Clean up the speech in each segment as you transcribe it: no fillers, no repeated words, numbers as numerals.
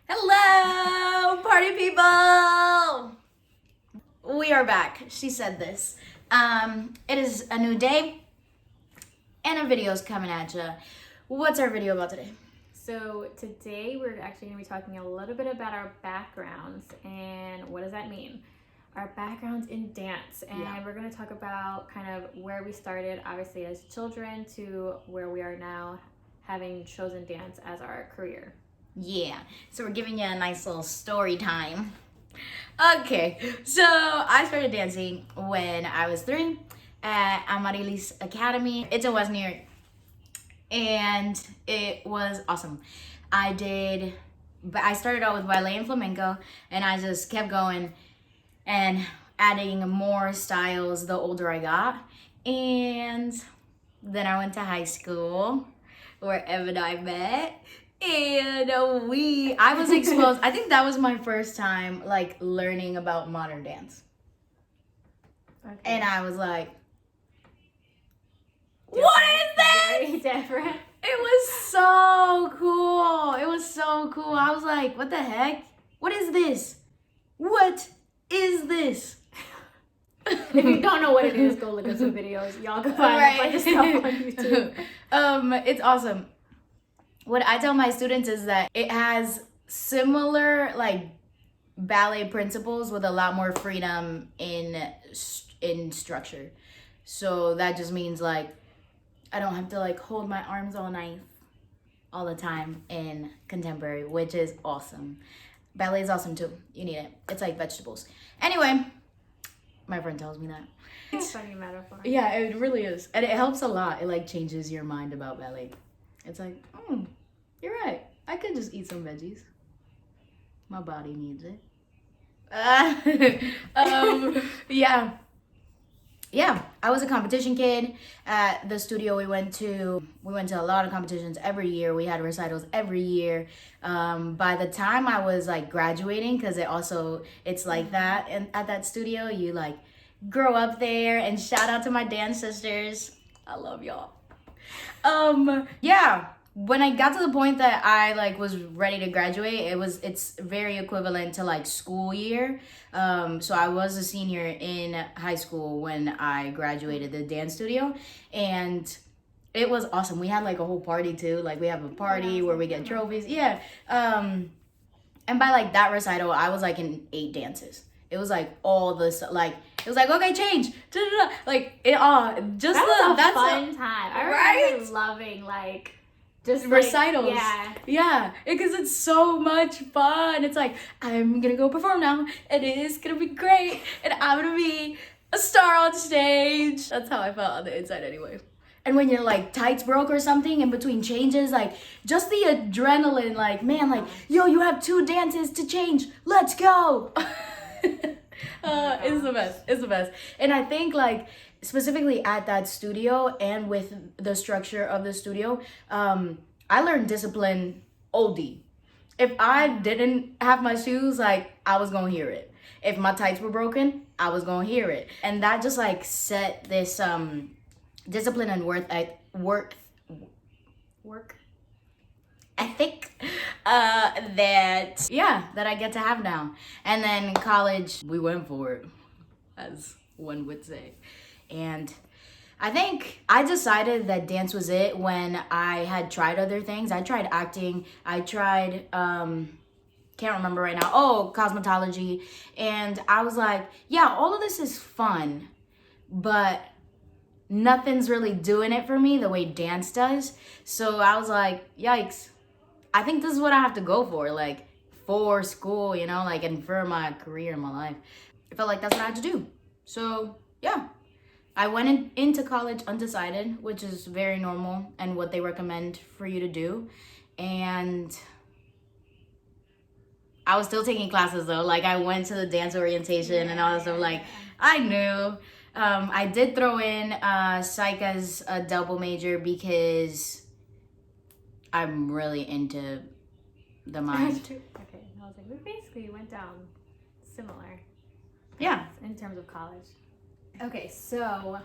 Hello, party people! We are back. She said this. It is a new day, and a video's coming at you. What's our video about today? So today we're actually going to be talking a little bit about our backgrounds and what does that mean? Our backgrounds in dance, and we're going to talk about kind of where we started, obviously as children, to where we are now, having chosen dance as our career. Yeah, so we're giving you a nice little story time. Okay, so I started dancing when I was 3 at Amaryllis Academy. It's in West New York, and it was awesome. I started out with ballet and flamenco, and I just kept going and adding more styles the older I got. And then I went to high school where Ev and I met. And I was exposed. I think that was my first time like learning about modern dance. Okay. And I was like, what is this? Very different. It was so cool. It was so cool. I was like, what the heck? What is this? What is this? If you don't know what it is, go look at some videos. Y'all can find a bunch of stuff on YouTube. It's awesome. What I tell my students is that it has similar like ballet principles with a lot more freedom in structure. So that just means like I don't have to like hold my arms all nice all the time in contemporary, which is awesome. Ballet is awesome too. You need it. It's like vegetables. Anyway, my friend tells me that. It's a funny metaphor. Yeah, it really is. And it helps a lot. It like changes your mind about ballet. It's like, you're right. I could just eat some veggies. My body needs it. Yeah, I was a competition kid at the studio we went to. We went to a lot of competitions every year. We had recitals every year. By the time I was like graduating, because it's like that, and at that studio you like grow up there. And shout out to my dance sisters. I love y'all. Yeah. When I got to the point that I like was ready to graduate, it's very equivalent to like school year. So I was a senior in high school when I graduated the dance studio, and it was awesome. We had like a whole party too. Like we have a party where we get trophies. Yeah. And by like that recital, I was like in 8 dances. It was like all this like it was like, okay, change. Like it all just that's a fun time. I remember loving like just recitals. Like, yeah, because it's so much fun. It's like, I'm gonna go perform now, and it is gonna be great, and I'm gonna be a star on stage. That's how I felt on the inside anyway. And when your like tights broke or something in between changes, like just the adrenaline, like man, like yo, you have 2 dances to change, let's go. It's the best. It's the best. And I think like specifically at that studio and with the structure of the studio, I learned discipline OD. If I didn't have my shoes, like I was gonna hear it. If my tights were broken, I was gonna hear it. And that just like set this discipline and work ethic that I get to have now. And then college, we went for it, as one would say. And I think I decided that dance was it when I had tried other things. I tried acting. I tried, can't remember right now. Oh, cosmetology. And I was like, yeah, all of this is fun, but nothing's really doing it for me the way dance does. So I was like, yikes. I think this is what I have to go for, like for school, you know, like and for my career in my life. I felt like that's what I had to do. So yeah. I went into college undecided, which is very normal and what they recommend for you to do. And I was still taking classes though. Like I went to the dance orientation and all that stuff. Like I knew. I did throw in psych as a double major because I'm really into the mind. Okay, I was like, we basically went down similar. Yeah. In terms of college. Okay, so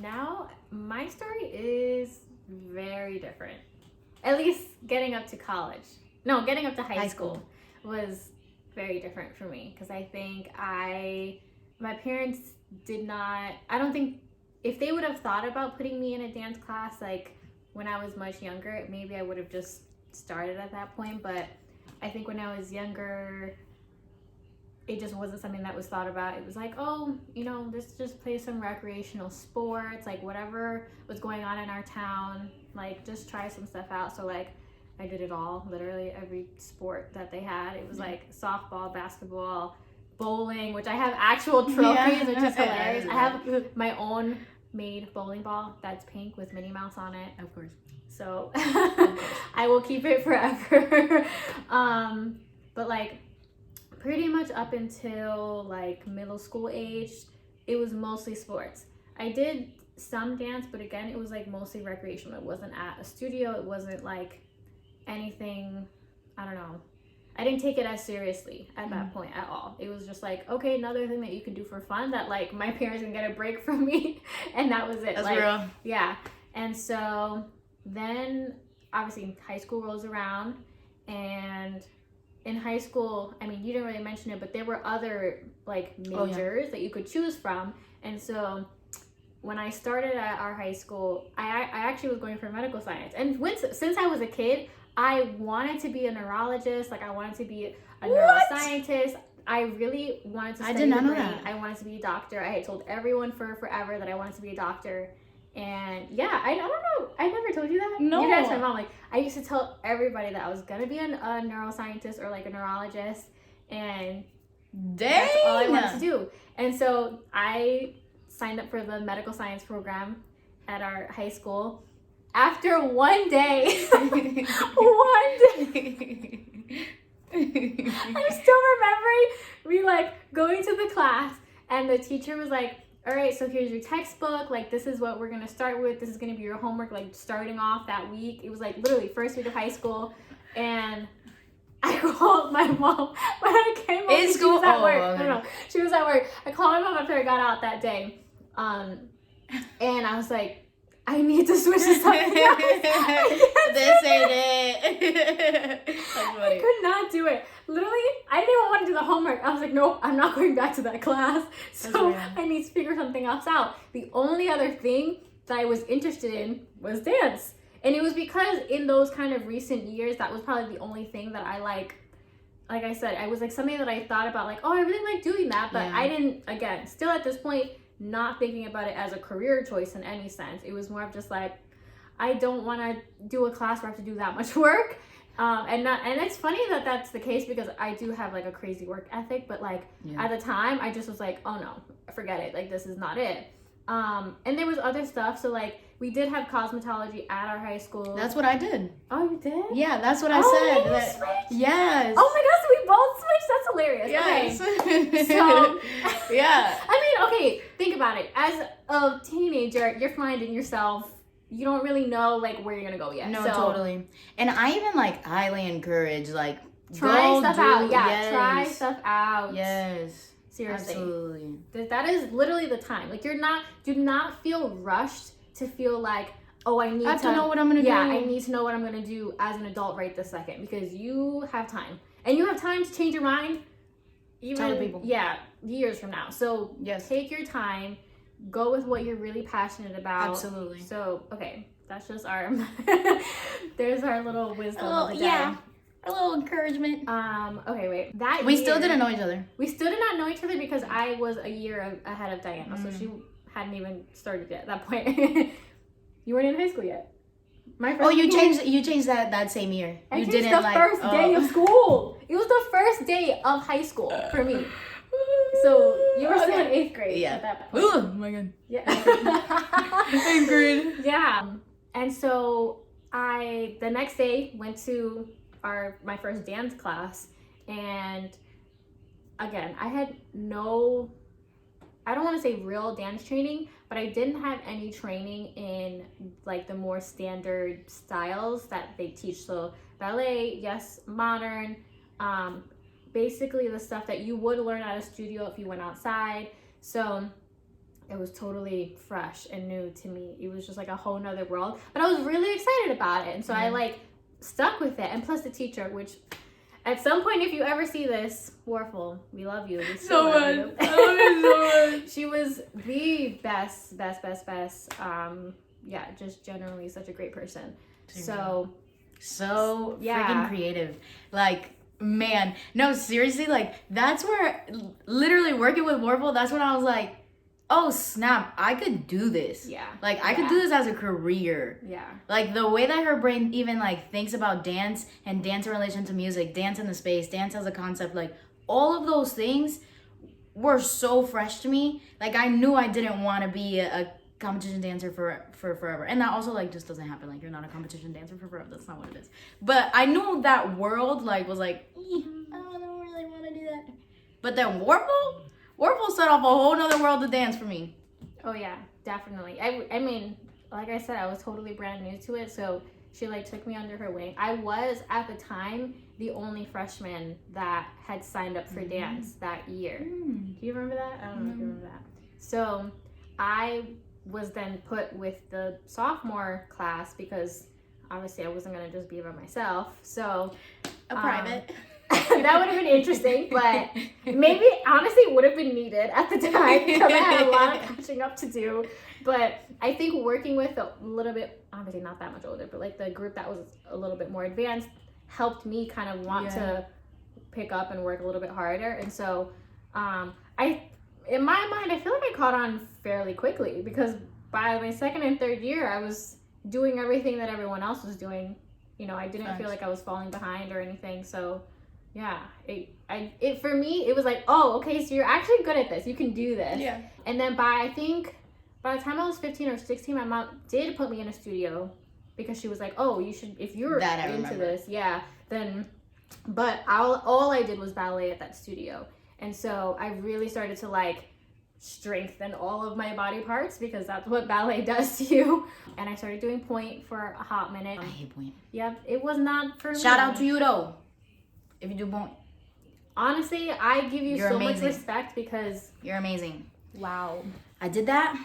now my story is very different. at least getting up to college. No, getting up to high school was very different for me because I think my parents did not, I don't think, if they would have thought about putting me in a dance class like when I was much younger, maybe I would have just started at that point. But I think when I was younger, it just wasn't something that was thought about. It was like, oh, let's just play some recreational sports, like whatever was going on in our town, like just try some stuff out. So like I did it all, literally every sport that they had. It was like softball, basketball, bowling, which I have actual trophies, which is hilarious. I have my own made bowling ball that's pink with Minnie Mouse on it. Of course. So I will keep it forever. But like pretty much up until like middle school age, it was mostly sports. I did some dance, but again, it was like mostly recreational. It wasn't at a studio. It wasn't like anything, I don't know. I didn't take it as seriously at that point at all. It was just like, okay, another thing that you can do for fun that like my parents can get a break from me. And that was it. That's like, real. Yeah. And so then obviously high school rolls around, and in high school, I mean, you didn't really mention it, but there were other like majors that you could choose from. And so when I started at our high school, I actually was going for medical science. And since I was a kid, I wanted to be a neurologist. Like I wanted to be a neuroscientist. I really wanted to study I did not the know brain. that. I wanted to be a doctor. I had told everyone for forever that I wanted to be a doctor. And yeah, I don't know. I never told you that. No. You guys, my mom, like I used to tell everybody that I was gonna be a neuroscientist or like a neurologist, and that's all I wanted to do. And so I signed up for the medical science program at our high school. After one day, I'm still remembering me like going to the class, and the teacher was like, all right, so here's your textbook. Like, this is what we're going to start with. This is going to be your homework, like starting off that week. It was like literally first week of high school. And I called my mom when I came home. In school? She was at work. Okay. No, she was at work. I called my mom after I got out that day. And I was like, I need to switch to something else. This ain't it. I could not do it. Literally, I didn't even want to do the homework. I was like, nope, I'm not going back to that class. So I need to figure something else out. The only other thing that I was interested in was dance. And it was because in those kind of recent years, that was probably the only thing that I like I said, I was like something that I thought about, like, oh, I really like doing that. But I didn't, again, still at this point, not thinking about it as a career choice in any sense. It was more of just like, I don't want to do a class where I have to do that much work. And it's funny that that's the case because I do have like a crazy work ethic, but like at the time I just was like, oh no, forget it. Like this is not it. And there was other stuff. So like we did have cosmetology at our high school. That's what I did. Oh, you did? Yeah, that's what I said. You switched? Yes. Oh my gosh, we both switched. That's hilarious. Yes. Okay. So yeah. I mean, okay, think about it. As a teenager, you're finding yourself. You don't really know like where you're gonna go yet. No, so, totally. And I even like highly encourage like try stuff out. Yeah, yes. try stuff out. Yes. Seriously. Absolutely. That is literally the time. Like do not feel rushed to feel like, oh, I have to know what I'm gonna do. Yeah, I need to know what I'm gonna do as an adult right this second because you have time. And you have time to change your mind even Tell the people. Yeah, years from now. So take your time. Go with what you're really passionate about. Absolutely. So, okay, that's just our, there's our little wisdom of the day. Yeah, a little encouragement. Okay, wait. We still didn't know each other. We still did not know each other because I was a year ahead of Diana, so she hadn't even started yet at that point. You weren't in high school yet. You changed that same year. I changed the first day of school. It was the first day of high school for me. So you were still in 8th grade at that point. Oh my god. Yeah. 8th grade. Yeah. And so the next day went to my first dance class, and again, I had I don't want to say real dance training, but I didn't have any training in like the more standard styles that they teach. So ballet, yes, modern, basically the stuff that you would learn at a studio if you went outside. So it was totally fresh and new to me. It was just like a whole nother world. But I was really excited about it. And so I like stuck with it. And plus the teacher, which at some point, if you ever see this, Warful, we love you. We still So love much. you. I love you so much. She was the best. Yeah, just generally such a great person. So Yeah. Freaking creative. Like, man, no, seriously, like, that's where, literally working with Warble, that's when I was like, oh, snap, I could do this. Yeah. Like, I could do this as a career. Yeah. Like, the way that her brain even, like, thinks about dance and dance in relation to music, dance in the space, dance as a concept, like, all of those things were so fresh to me. Like, I knew I didn't want to be a competition dancer for forever. And that also, like, just doesn't happen. Like, you're not a competition dancer for forever. That's not what it is. But I knew that world, like, was like, I don't really want to do that. But then Warble set off a whole nother world of dance for me. Oh, yeah, definitely. I mean, like I said, I was totally brand new to it. So she, like, took me under her wing. I was, at the time, the only freshman that had signed up for dance that year. Do you remember that? I don't know if you remember that. So I was then put with the sophomore class because obviously I wasn't going to just be by myself. So A private. that would have been interesting, but maybe honestly would have been needed at the time because I had a lot of catching up to do. But I think working with a little bit, obviously not that much older, but like the group that was a little bit more advanced helped me kind of want to pick up and work a little bit harder. And so in my mind, I feel like I caught on fairly quickly because by my second and third year, I was doing everything that everyone else was doing. You know, I didn't feel like I was falling behind or anything. So yeah, it for me, it was like, oh, okay, so you're actually good at this. You can do this. Yeah. And then by the time I was 15 or 16, my mom did put me in a studio because she was like, oh, you should, if you're into this, then, but all I did was ballet at that studio. And so I really started to like strengthen all of my body parts because that's what ballet does to you. And I started doing point for a hot minute. I hate point. Yep, it was not for me. Shout out to you though, if you do point. Honestly, I give you so much respect because you're amazing. Wow. I did that,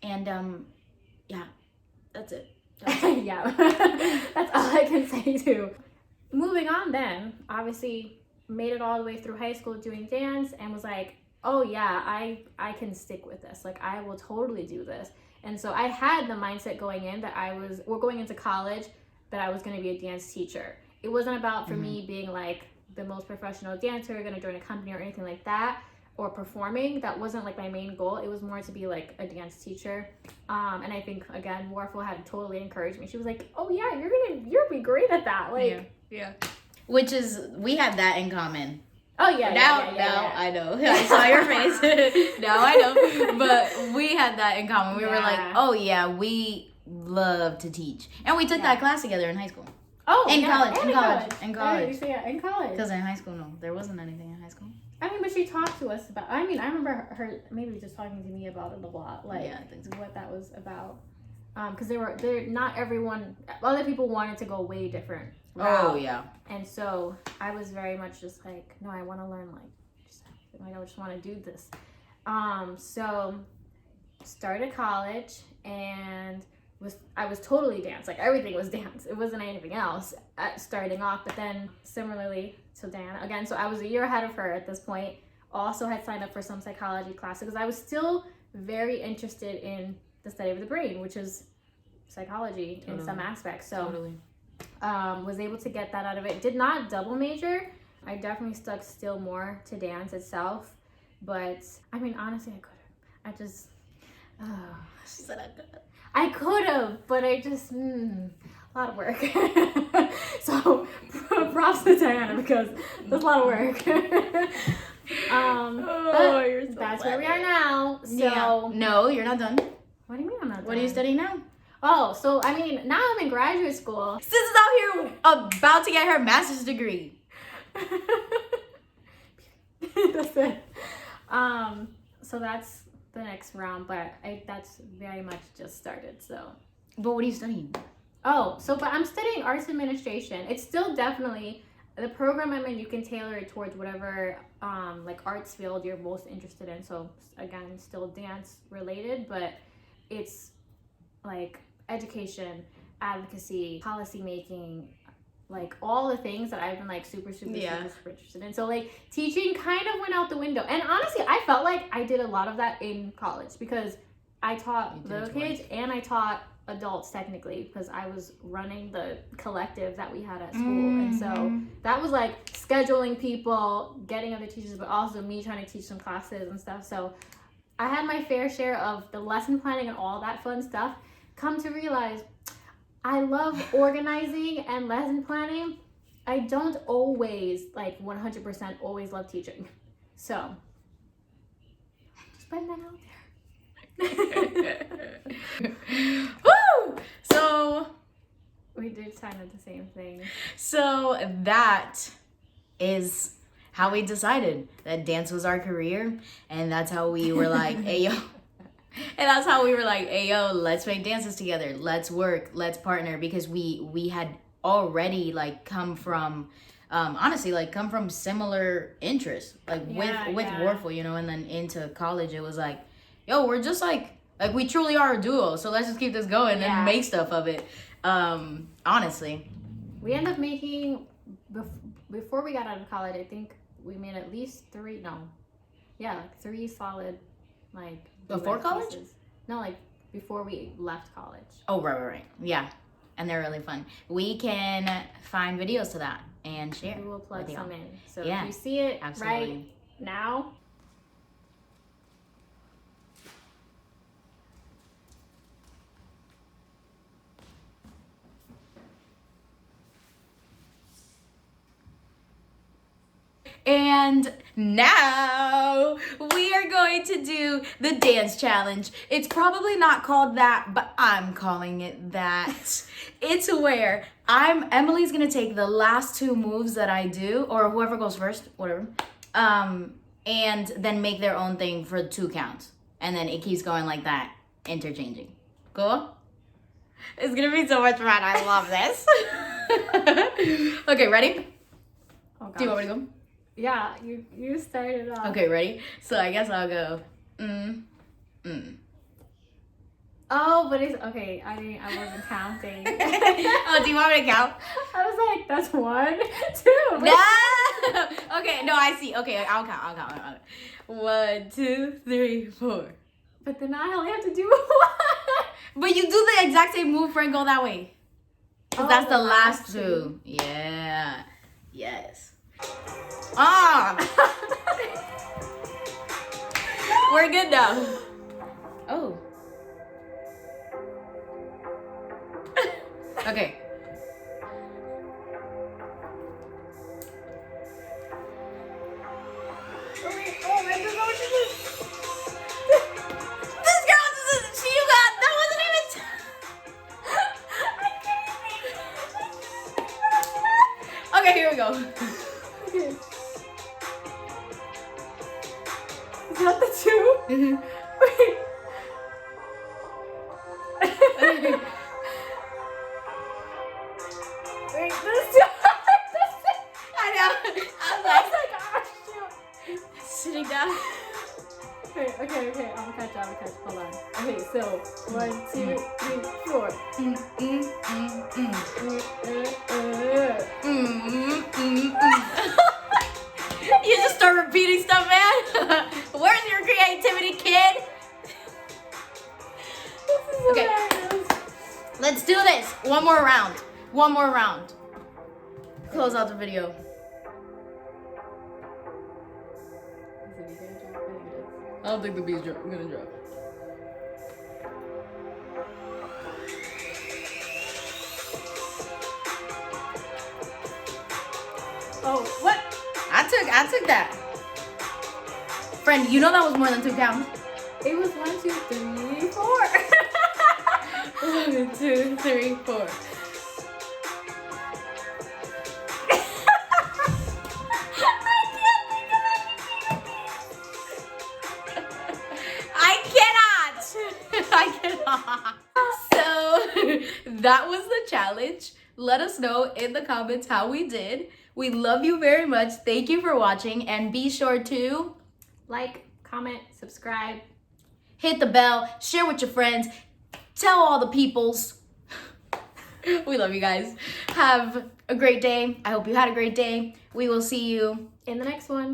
and yeah, that's it. Yeah, that's all I can say too. Moving on then, obviously made it all the way through high school doing dance and was like, oh yeah, I can stick with this. Like I will totally do this. And so I had the mindset going in that going into college that I was going to be a dance teacher. It wasn't about for me being like the most professional dancer, going to join a company or anything like that, or performing. That wasn't like my main goal. It was more to be like a dance teacher. And I think again, Warful had totally encouraged me. She was like, oh yeah, you'll be great at that. Like yeah. Which is, we have that in common. Oh yeah. Now I know. I saw your face. Now I know. But we had that in common. We were like, oh yeah, we love to teach. And we took that class together in high school. Oh, in college. In college. Because in high school, no, there wasn't anything in high school. I mean, but she talked to us about. I mean, I remember her maybe just talking to me about it a lot, like what that was about. Because not everyone. Other people wanted to go way different route. Oh yeah. And so I was very much just like, no, I want to learn I just want to do this. So started college and I was totally dance. Like everything was dance. It wasn't anything else starting off. But then similarly to Diana again, so I was a year ahead of her at this point. Also had signed up for some psychology classes because I was still very interested in the study of the brain, which is psychology in some aspects. So was able to get that out of it. Did not double major. I definitely stuck still more to dance itself. But I mean, honestly, I could have. She said I could. I could have, but I just, a lot of work. So, props to Diana because there's a lot of work. You're so that's where we are now. So, yeah. No, you're not done. What do you mean I'm not done? What are you studying now? Oh, so I mean, now I'm in graduate school. Sis is out here about to get her master's degree. That's it. So that's the next round, but that's very much just started. So. But what are you studying? Oh, but I'm studying arts administration. It's still definitely the program I'm in, you can tailor it towards whatever like arts field you're most interested in. So again, still dance related, but it's like education, advocacy, policy making, like all the things that I've been like super interested in. So like teaching kind of went out the window. And honestly, I felt like I did a lot of that in college because I taught little kids and I taught adults technically because I was running the collective that we had at school. And so that was like scheduling people, getting other teachers, but also me trying to teach some classes and stuff. So I had my fair share of the lesson planning and all that fun stuff. Come to realize I love organizing and lesson planning. I don't always, like 100% always love teaching. So, just putting that out there. Woo! So, we did kind of the same thing. So that is how we decided that dance was our career. And that's how we were like, hey, yo. And that's how we were like, hey, yo, let's make dances together. Let's work. Let's partner. Because we had already like come from, honestly, like come from similar interests. Like with Warful, you know, and then into college, it was like, yo, we're just like we truly are a duo. So let's just keep this going and make stuff of it. Honestly. We ended up making, before we got out of college, I think we made at least three solid, like, before college? Pieces. No, like before we left college. Oh, right. Yeah. And they're really fun. We can find videos to that and share. We will plug some in. So yeah, if you see it absolutely. right now. And now we are going to do the dance challenge. It's probably not called that, but I'm calling it that. It's where Emily's gonna take the last two moves that I do, or whoever goes first, whatever, and then make their own thing for 2 counts. And then it keeps going like that, interchanging. Cool? It's gonna be so much fun. I love this. Okay, ready? Oh, gosh. Do you want me to go? Yeah, you started off. Okay, ready? So I guess I'll go. Oh, but it's okay. I wasn't counting. Oh, do you want me to count? I was like, that's 1, 2. No. Okay, no, I see. Okay, I'll count. 1, 2, 3, 4. But then I only have to do 1. But you do the exact same move for and go that way. Cause that's the last 2. Yeah. Yes. Ah! We're good now. Oh. Okay. Oh, I don't know what to do. This girl doesn't. She got. That wasn't even. Okay, here we go. Okay. Is that the 2? Mm-hmm. Wait. Wait, this 2. I know. I'm I like, was like, oh, shoot. sitting down. Okay. I'm gonna catch. Hold on. Okay, so 1, 2, 3, 4. You just start repeating stuff, man. Where's your creativity, kid? This is Okay. hilarious. Let's do this. One more round. Close out the video. I don't think the beat's gonna drop. Oh, what? I took that. Friend, you know that was more than 2 counts. It was 1, 2, 3, 4. 1, 2, 3, 4. I cannot. So that was the challenge. Let us know in the comments how we did. We love you very much. Thank you for watching, and be sure to like, comment, subscribe. hit the bell, share with your friends, tell all the peoples. We love you guys. Have a great day. I hope you had a great day. We will see you In the next one.